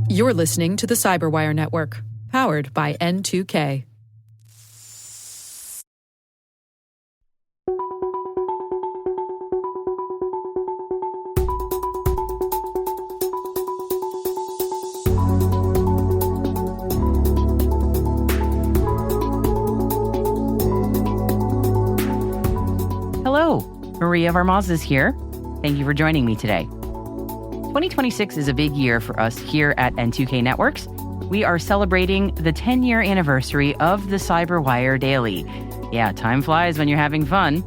You're listening to the CyberWire Network, powered by N2K. Hello, Maria Varmaz is here. Thank you for joining me today. 2026 is a big year for us here at N2K Networks. We are celebrating the 10-year anniversary of the CyberWire Daily. Yeah, time flies when you're having fun.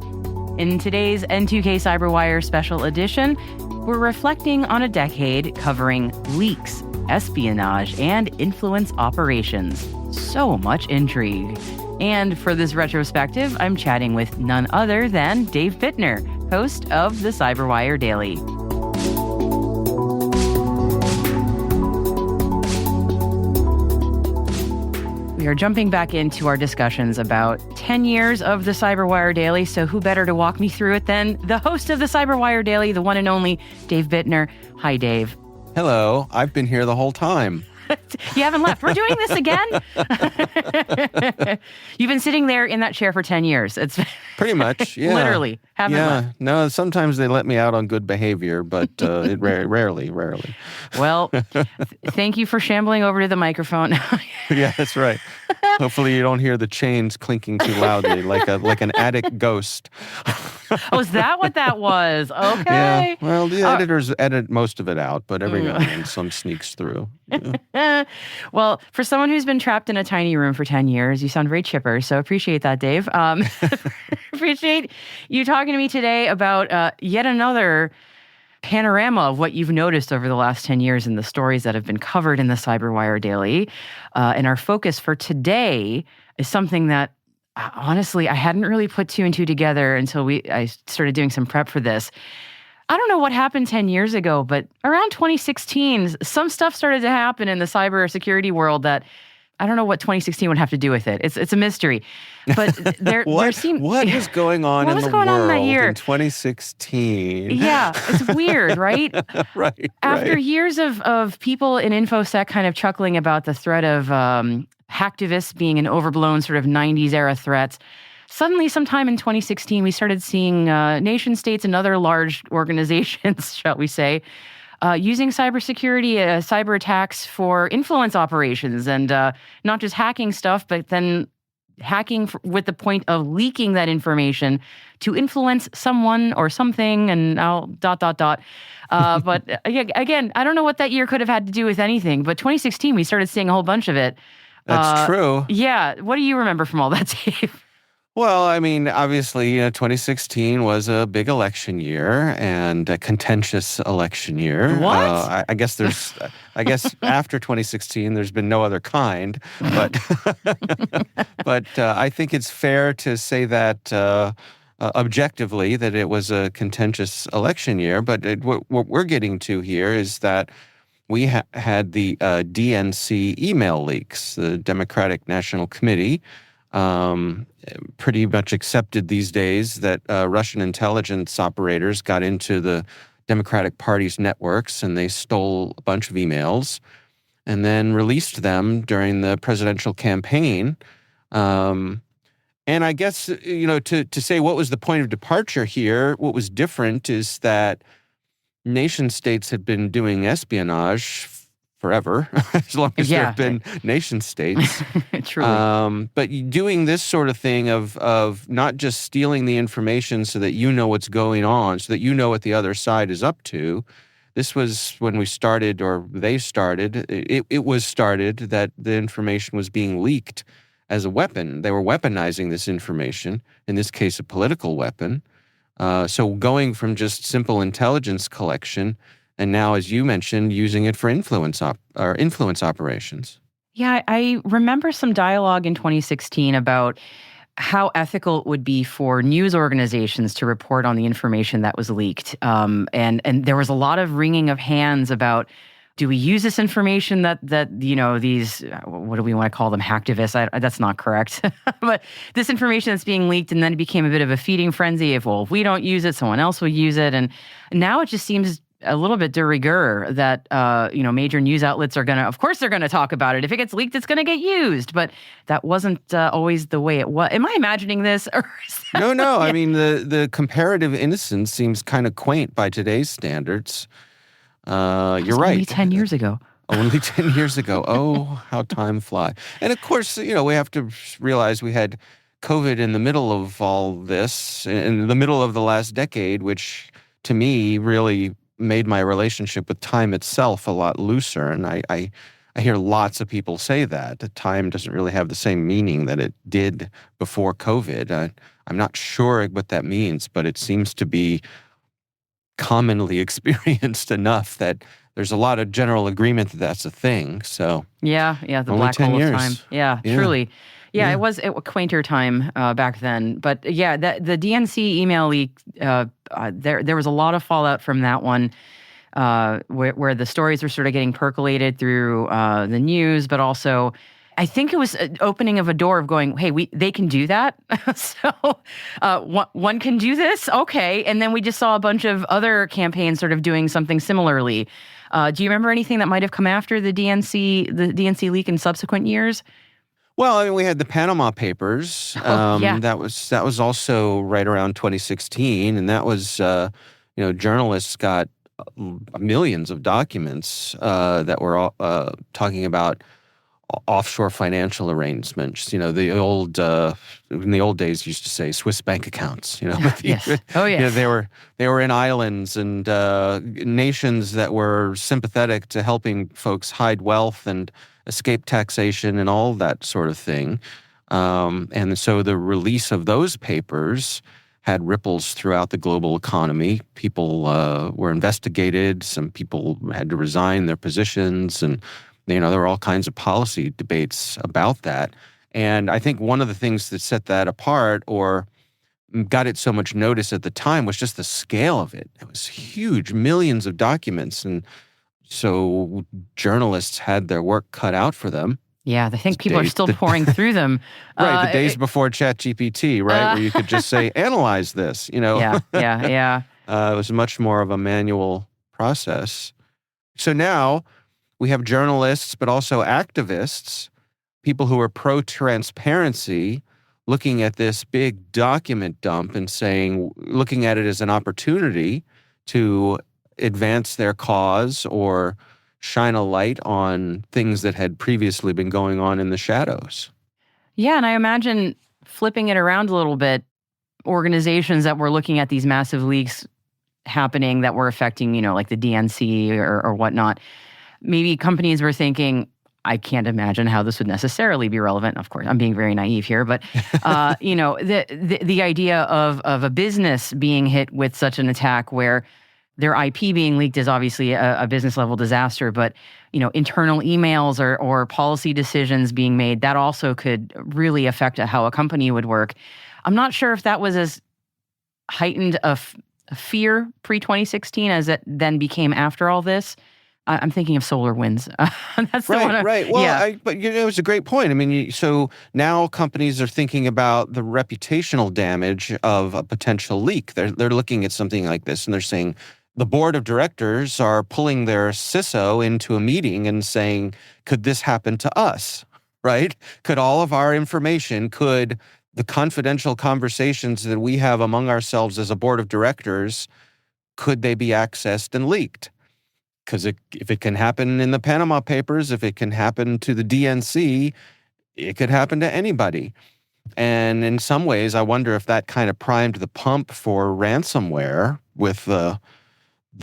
In today's N2K CyberWire special edition, we're reflecting on a decade covering leaks, espionage, and influence operations. So much intrigue. And for this retrospective, I'm chatting with none other than Dave Bittner, host of the CyberWire Daily. We are jumping back into our discussions about 10 years of the CyberWire Daily, so who better to walk me through it than the host of the CyberWire Daily, the one and only Dave Bittner. Hi, Dave. Hello. I've been here the whole time. You haven't left. We're doing this again? You've been sitting there in that chair for 10 years. It's pretty much, yeah. Literally, haven't left. No, sometimes they let me out on good behavior, but it rarely. Well, thank you for shambling over to the microphone. Yeah, that's right. Hopefully you don't hear the chains clinking too loudly, like an attic ghost. Oh, is that what that was? Okay. Yeah, well, the editors edit most of it out, but every now and then some sneaks through. Yeah. Well, for someone who's been trapped in a tiny room for 10 years, you sound very chipper, so appreciate that, Dave. Appreciate you talking to me today about yet another panorama of what you've noticed over the last 10 years in the stories that have been covered in the CyberWire Daily. And our focus for today is something that, honestly, I hadn't really put two and two together until I started doing some prep for this. I don't know what happened 10 years ago, but around 2016, some stuff started to happen in the cybersecurity world that I don't know what 2016 would have to do with it. It's a mystery. But there seemed... What was going on in the world that year? In 2016? Yeah, it's weird, right? Right. After years of people in InfoSec kind of chuckling about the threat of hacktivists being an overblown sort of 90s era threat, suddenly sometime in 2016, we started seeing nation states and other large organizations, shall we say, using cybersecurity, cyber attacks for influence operations and not just hacking stuff, but then hacking with the point of leaking that information to influence someone or something and I'll ... But again, I don't know what that year could have had to do with anything, but 2016, we started seeing a whole bunch of it. That's true. Yeah. What do you remember from all that, Dave? Well, I mean, obviously, 2016 was a big election year and a contentious election year. What? I guess after 2016, there's been no other kind. But but I think it's fair to say that objectively that it was a contentious election year. But what we're getting to here is that we had the DNC email leaks, the Democratic National Committee. Pretty much accepted these days that Russian intelligence operators got into the Democratic Party's networks and they stole a bunch of emails and then released them during the presidential campaign. And I guess, to say what was the point of departure here, what was different is that nation states had been doing espionage forever, as long as there have been nation states. Truly. But doing this sort of thing of not just stealing the information so that you know what's going on, so that you know what the other side is up to. This was when we started, or they started, it was started that the information was being leaked as a weapon. They were weaponizing this information, in this case a political weapon. So going from just simple intelligence collection and now, as you mentioned, using it for influence operations. Yeah, I remember some dialogue in 2016 about how ethical it would be for news organizations to report on the information that was leaked. And there was a lot of wringing of hands about, do we use this information that these, what do we want to call them, hacktivists? That's not correct. But this information that's being leaked, and then it became a bit of a feeding frenzy of, well, if we don't use it, someone else will use it. And now it just seems a little bit de rigueur that, major news outlets are of course they're going to talk about it. If it gets leaked, it's going to get used. But that wasn't always the way it was. Am I imagining this? Or No. Yeah. I mean, the comparative innocence seems kind of quaint by today's standards. You're right. Only 10 years ago. Only 10 years ago. Oh, how time flies. And of course, we have to realize we had COVID in the middle of all this, in the middle of the last decade, which to me really made my relationship with time itself a lot looser. And I hear lots of people say that time doesn't really have the same meaning that it did before COVID. I'm not sure what that means, but it seems to be commonly experienced enough that there's a lot of general agreement that that's a thing. So the only black 10 hole years. of time. Yeah, truly. Yeah, it was a quainter time back then. But yeah, the DNC email leak, there was a lot of fallout from that one, where the stories were sort of getting percolated through the news, but also I think it was an opening of a door of going, hey, they can do that. So one can do this? Okay. And then we just saw a bunch of other campaigns sort of doing something similarly. Do you remember anything that might have come after the DNC leak in subsequent years? Well, I mean, we had the Panama Papers. That was also right around 2016, and that was journalists got millions of documents that were talking about offshore financial arrangements. The old in the old days used to say Swiss bank accounts. Yes. Oh yes. They were in islands and nations that were sympathetic to helping folks hide wealth and escape taxation and all that sort of thing. And so the release of those papers had ripples throughout the global economy. People were investigated. Some people had to resign their positions, and there were all kinds of policy debates about that. And I think one of the things that set that apart or got it so much notice at the time was just the scale of it. It was huge, millions of documents. And so journalists had their work cut out for them. Yeah, I think people are still pouring through them. Right, the days before ChatGPT, right, where you could just say, analyze this, Yeah. It was much more of a manual process. So now we have journalists, but also activists, people who are pro-transparency, looking at this big document dump and looking at it as an opportunity to advance their cause or shine a light on things that had previously been going on in the shadows. Yeah, and I imagine flipping it around a little bit, organizations that were looking at these massive leaks happening that were affecting, like the DNC or whatnot, maybe companies were thinking, I can't imagine how this would necessarily be relevant. Of course, I'm being very naive here, but the idea of a business being hit with such an attack where their IP being leaked is obviously a business level disaster, but internal emails or policy decisions being made, that also could really affect how a company would work. I'm not sure if that was as heightened a fear pre-2016 as it then became after all this. I'm thinking of SolarWinds. That's the one. Right. Well, but it was a great point. I mean, so now companies are thinking about the reputational damage of a potential leak. They're looking at something like this and they're saying, the board of directors are pulling their CISO into a meeting and saying, could this happen to us, right? Could all of our information, could the confidential conversations that we have among ourselves as a board of directors, could they be accessed and leaked? Because if it can happen in the Panama Papers, if it can happen to the DNC, it could happen to anybody. And in some ways, I wonder if that kind of primed the pump for ransomware with the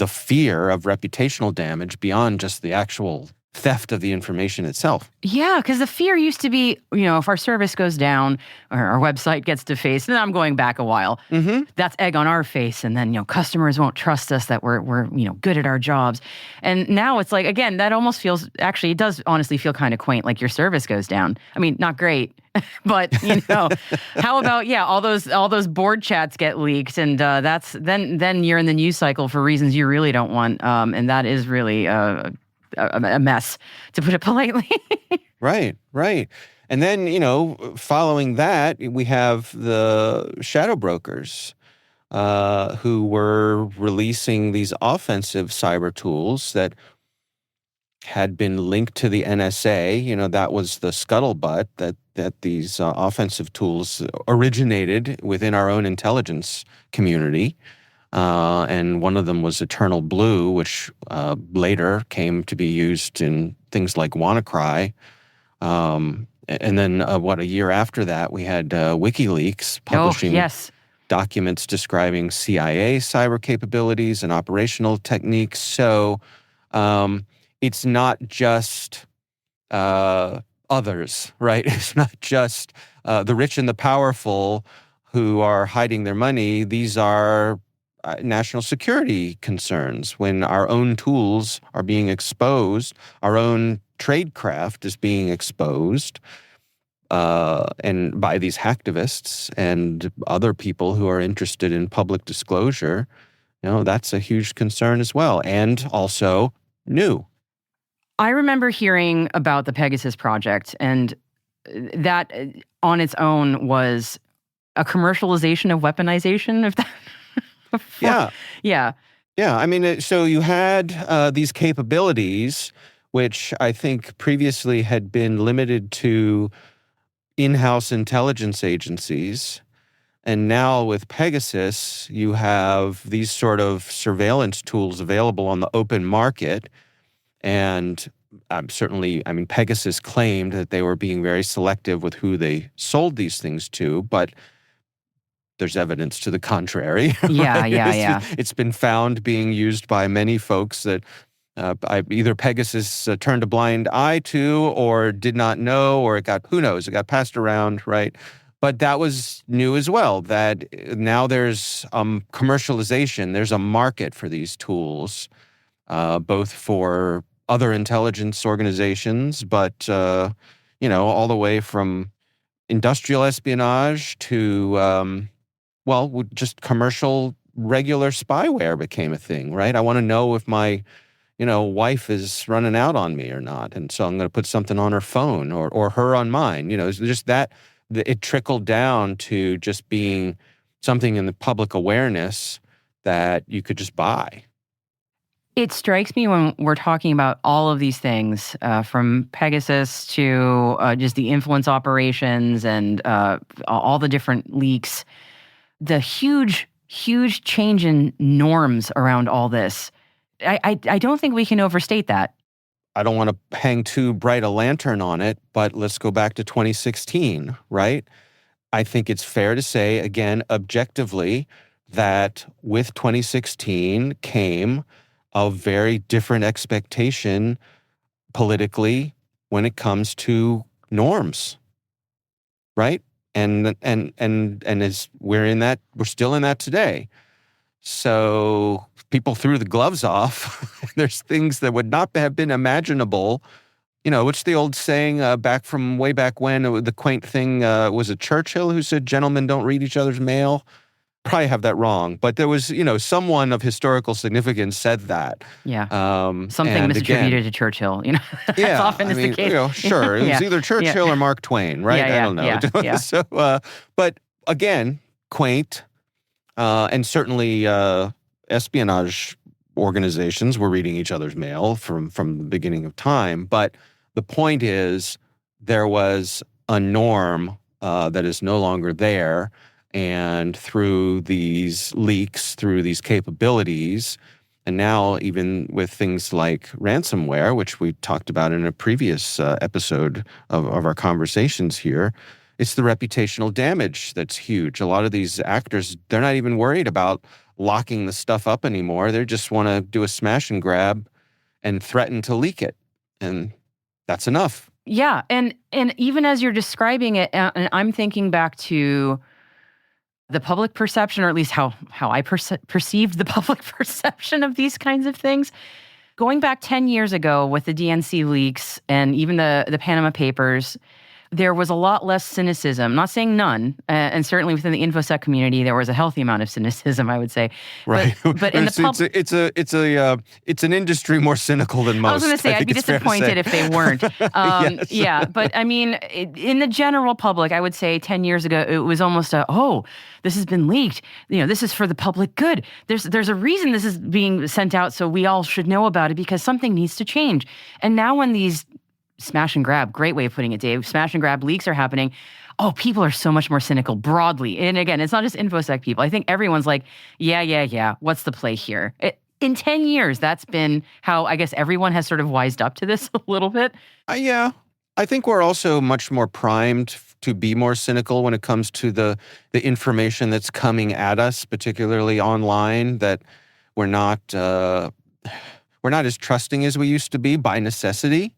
fear of reputational damage beyond just the actual theft of the information itself. Yeah, because the fear used to be, if our service goes down or our website gets defaced, and I'm going back a while, that's egg on our face. And then, customers won't trust us that we're good at our jobs. And now it's like, again, that almost feels, actually, it does honestly feel kind of quaint, like your service goes down. I mean, not great, but, how about, all those board chats get leaked, and that's then you're in the news cycle for reasons you really don't want. And that is really a mess, to put it politely. Right. And then, following that, we have the shadow brokers, who were releasing these offensive cyber tools that had been linked to the NSA. That was the scuttlebutt that these offensive tools originated within our own intelligence community. And one of them was Eternal Blue, which later came to be used in things like WannaCry. And then, a year after that, we had WikiLeaks publishing documents describing CIA cyber capabilities and operational techniques. So it's not just others, right? It's not just the rich and the powerful who are hiding their money. These are national security concerns. When our own tools are being exposed, our own tradecraft is being exposed, and by these hacktivists and other people who are interested in public disclosure, that's a huge concern as well, and also new. I remember hearing about the Pegasus project, and that on its own was a commercialization of weaponization, if that... Yeah. I mean, so you had these capabilities, which I think previously had been limited to in-house intelligence agencies. And now with Pegasus, you have these sort of surveillance tools available on the open market. And Pegasus claimed that they were being very selective with who they sold these things to, but there's evidence to the contrary. Yeah. It's been found being used by many folks that either Pegasus turned a blind eye to, or did not know, or it got passed around, right? But that was new as well, that now there's commercialization, there's a market for these tools, both for other intelligence organizations, but, all the way from industrial espionage to, just commercial regular spyware became a thing, right? I want to know if my, wife is running out on me or not. And so I'm going to put something on her phone or her on mine. It's just that it trickled down to just being something in the public awareness that you could just buy. It strikes me when we're talking about all of these things, from Pegasus to just the influence operations and all the different leaks, the huge change in norms around all this. I don't think we can overstate that. I don't want to hang too bright a lantern on it, but let's go back to 2016, right? I think it's fair to say, again, objectively, that with 2016 came a very different expectation politically when it comes to norms, right? And as we're still in that today. So people threw the gloves off. There's things that would not have been imaginable. What's the old saying way back when? The quaint thing, was it Churchill who said, "Gentlemen don't read each other's mail"? Probably have that wrong, but there was, someone of historical significance said that. Yeah. Something misattributed to Churchill, That's often is the case. Sure. It was either Churchill or Mark Twain, right? I don't know. Yeah. So, but again, quaint, and certainly espionage organizations were reading each other's mail from the beginning of time. But the point is, there was a norm that is no longer there. And through these leaks, through these capabilities, and now even with things like ransomware, which we talked about in a previous episode of our conversations here, it's the reputational damage that's huge. A lot of these actors, they're not even worried about locking the stuff up anymore. They just want to do a smash and grab and threaten to leak it. And that's enough. Yeah. And even as you're describing it, and I'm thinking back to the public perception, or at least how I perceived the public perception of these kinds of things. Going back 10 years ago with the DNC leaks and even the Panama Papers, there was a lot less cynicism. I'm not saying none, and certainly within the InfoSec community, there was a healthy amount of cynicism, I would say. Right. But in it's an industry more cynical than most. I was going to say, I'd be disappointed if they weren't. Yes. Yeah, but I mean, in the general public, I would say 10 years ago, it was almost this has been leaked. This is for the public good. There's a reason this is being sent out, so we all should know about it because something needs to change. And now when these smash and grab, great way of putting it, Dave, smash and grab leaks are happening, people are so much more cynical broadly. And again, it's not just InfoSec people. I think everyone's like, yeah, what's the play here? In 10 years, that's been how I guess everyone has sort of wised up to this a little bit. Yeah. I think we're also much more primed to be more cynical when it comes to the information that's coming at us, particularly online, that we're not as trusting as we used to be by necessity.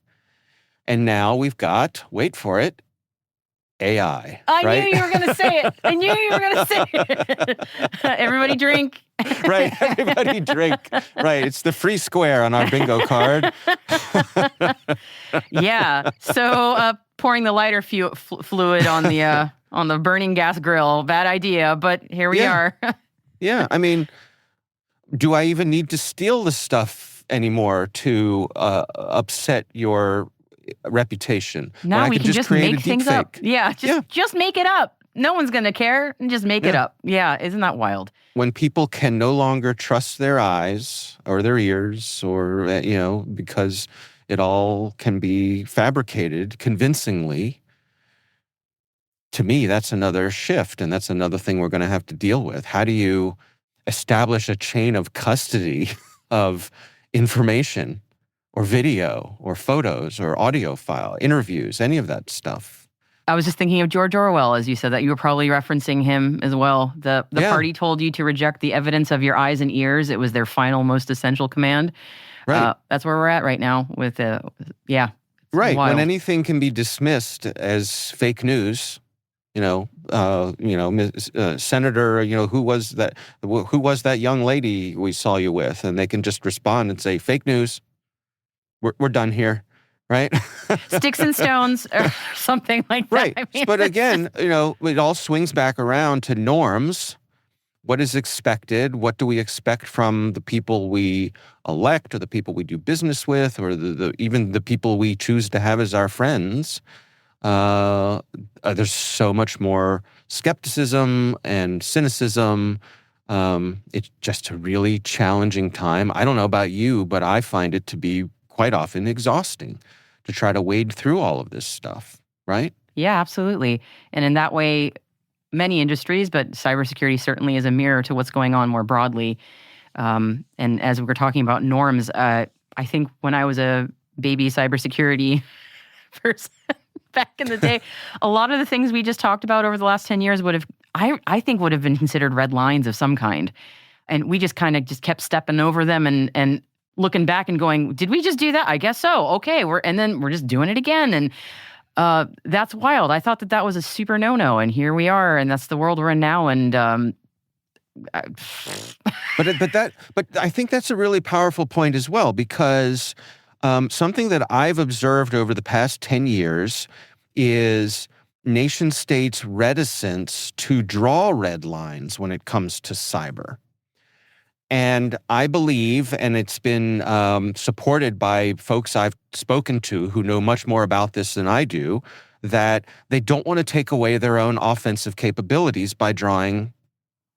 And now we've got, wait for it, AI. I knew you were going to say it. I knew you were going to say it. Everybody drink. Right. Everybody drink. Right. It's the free square on our bingo card. Yeah. So pouring the lighter fluid on the burning gas grill, bad idea. But here we are. Yeah. I mean, do I even need to steal the stuff anymore to upset your reputation? Now we can just make things up. Yeah, just make it up. No one's going to care. Just make it up. Yeah, isn't that wild? When people can no longer trust their eyes or their ears or, because it all can be fabricated convincingly, to me, that's another shift. And that's another thing we're going to have to deal with. How do you establish a chain of custody of information or video or photos or audio file, interviews, any of that stuff? I was just thinking of George Orwell, as you said, that you were probably referencing him as well. The party told you to reject the evidence of your eyes and ears. It was their final, most essential command. Right. That's where we're at right now with, Right. Wild. When anything can be dismissed as fake news, Senator, who was that young lady we saw you with? And they can just respond and say, fake news. We're done here. Right? Sticks and stones or something like that. Right. I mean, but again, it all swings back around to norms. What is expected? What do we expect from the people we elect or the people we do business with or even the people we choose to have as our friends? There's so much more skepticism and cynicism. It's just a really challenging time. I don't know about you, but I find it to be quite often exhausting to try to wade through all of this stuff, right? Yeah, absolutely. And in that way, many industries, but cybersecurity certainly is a mirror to what's going on more broadly. And as we were talking about norms, I think when I was a baby cybersecurity person back in the day, a lot of the things we just talked about over the last 10 years I think would have been considered red lines of some kind. And we just kind of kept stepping over them and looking back and going, did we just do that? I guess so. Okay. And then we're just doing it again. And that's wild. I thought that was a super no-no. And here we are. And that's the world we're in now. And but I think that's a really powerful point as well, because something that I've observed over the past 10 years is nation states' reticence to draw red lines when it comes to cyber. And I believe, and it's been supported by folks I've spoken to who know much more about this than I do, that they don't want to take away their own offensive capabilities by drawing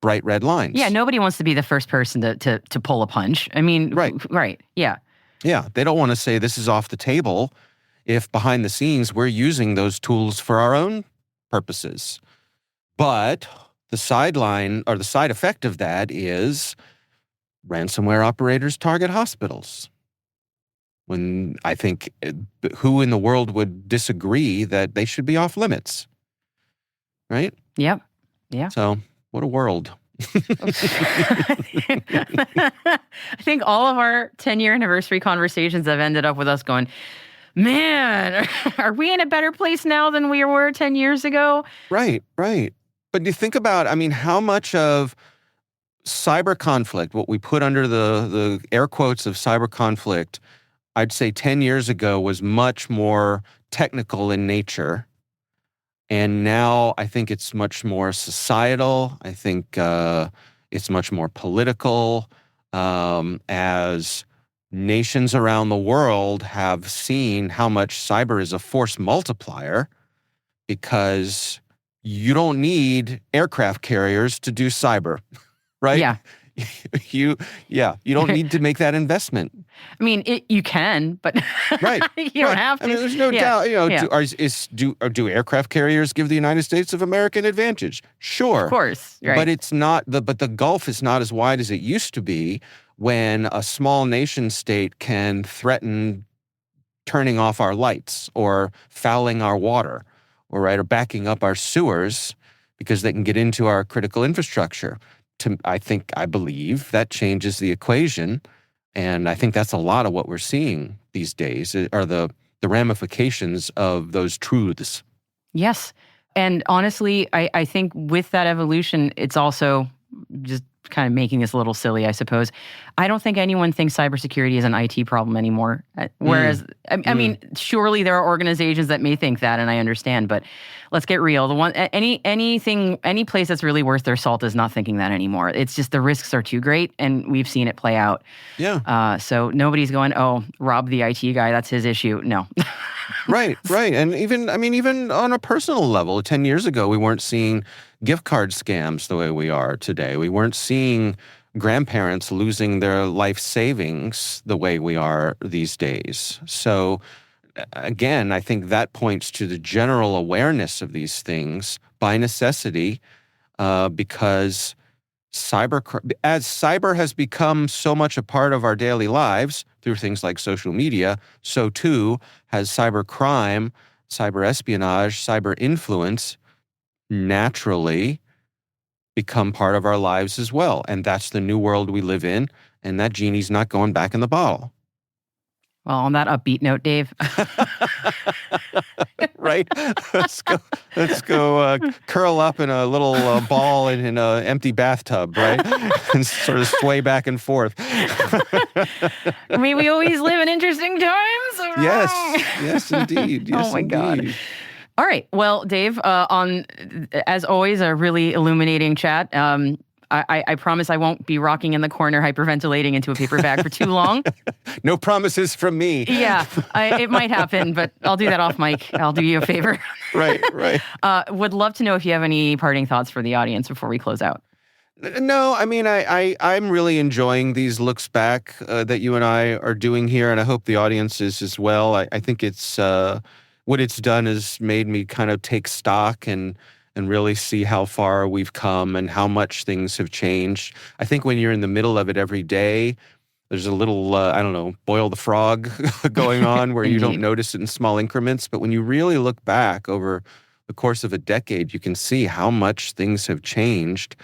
bright red lines. Yeah, nobody wants to be the first person to pull a punch. I mean, right, yeah. Yeah, they don't want to say this is off the table if behind the scenes we're using those tools for our own purposes. But the sideline or the side effect of that is ransomware operators target hospitals. When I think who in the world would disagree that they should be off limits, right? Yep. Yeah. So what a world. I think all of our 10-year anniversary conversations have ended up with us going, man, are we in a better place now than we were 10 years ago? Right. But you think about, how much of cyber conflict, what we put under the air quotes of cyber conflict, I'd say 10 years ago was much more technical in nature And now I think it's much more societal. I think it's much more political, as nations around the world have seen how much cyber is a force multiplier, because you don't need aircraft carriers to do cyber, right? Yeah. You don't need to make that investment. I mean, you can, but Right. you don't have to. I mean, there's no doubt. Do aircraft carriers give the United States of America an advantage? Sure, Of course, right. but it's not but the gulf is not as wide as it used to be, when a small nation state can threaten turning off our lights or fouling our water, or backing up our sewers because they can get into our critical infrastructure. I believe that changes the equation. And I think that's a lot of what we're seeing these days are the ramifications of those truths. Yes. And honestly, I think with that evolution, it's also just kind of making this a little silly, I suppose. I don't think anyone thinks cybersecurity is an IT problem anymore. Whereas, I mean, surely there are organizations that may think that, and I understand. But let's get real. Any place that's really worth their salt is not thinking that anymore. It's just the risks are too great, and we've seen it play out. Yeah. So nobody's going, oh, Rob the IT guy, that's his issue. No. Right. And even on a personal level, 10 years ago, we weren't seeing gift card scams the way we are today. We weren't seeing grandparents losing their life savings the way we are these days. So again, I think that points to the general awareness of these things by necessity, because as cyber has become so much a part of our daily lives through things like social media, so too has cybercrime, cyber espionage, cyber influence naturally become part of our lives as well. And that's the new world we live in, and that genie's not going back in the bottle. Well, on that upbeat note, Dave. Right? Let's go curl up in a little ball in an empty bathtub, right? And sort of sway back and forth. I mean, we always live in interesting times. Yes, indeed. Yes, oh, my indeed. God. All right. Well, Dave, as always, a really illuminating chat. I promise I won't be rocking in the corner hyperventilating into a paper bag for too long. No promises from me. Yeah, it might happen, but I'll do that off mic. I'll do you a favor. Right. Would love to know if you have any parting thoughts for the audience before we close out. No, I mean, I'm really enjoying these looks back that you and I are doing here, and I hope the audience is as well. I think it's what it's done is made me kind of take stock and really see how far we've come and how much things have changed. I think when you're in the middle of it every day, there's a little, boil the frog going on where you don't notice it in small increments. But when you really look back over the course of a decade, you can see how much things have changed.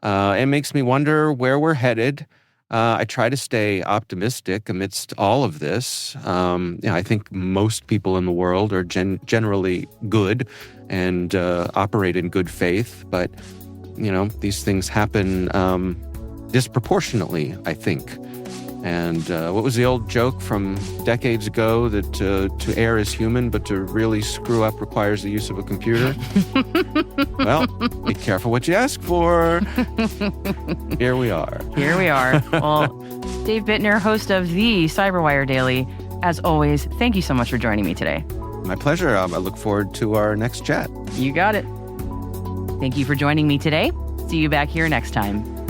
It makes me wonder where we're headed. I try to stay optimistic amidst all of this. I think most people in the world are generally good and operate in good faith, but these things happen disproportionately, I think. And what was the old joke from decades ago that to err is human, but to really screw up requires the use of a computer? Well, be careful what you ask for. Here we are. Well, Dave Bittner, host of the CyberWire Daily, as always, thank you so much for joining me today. My pleasure. I look forward to our next chat. You got it. Thank you for joining me today. See you back here next time.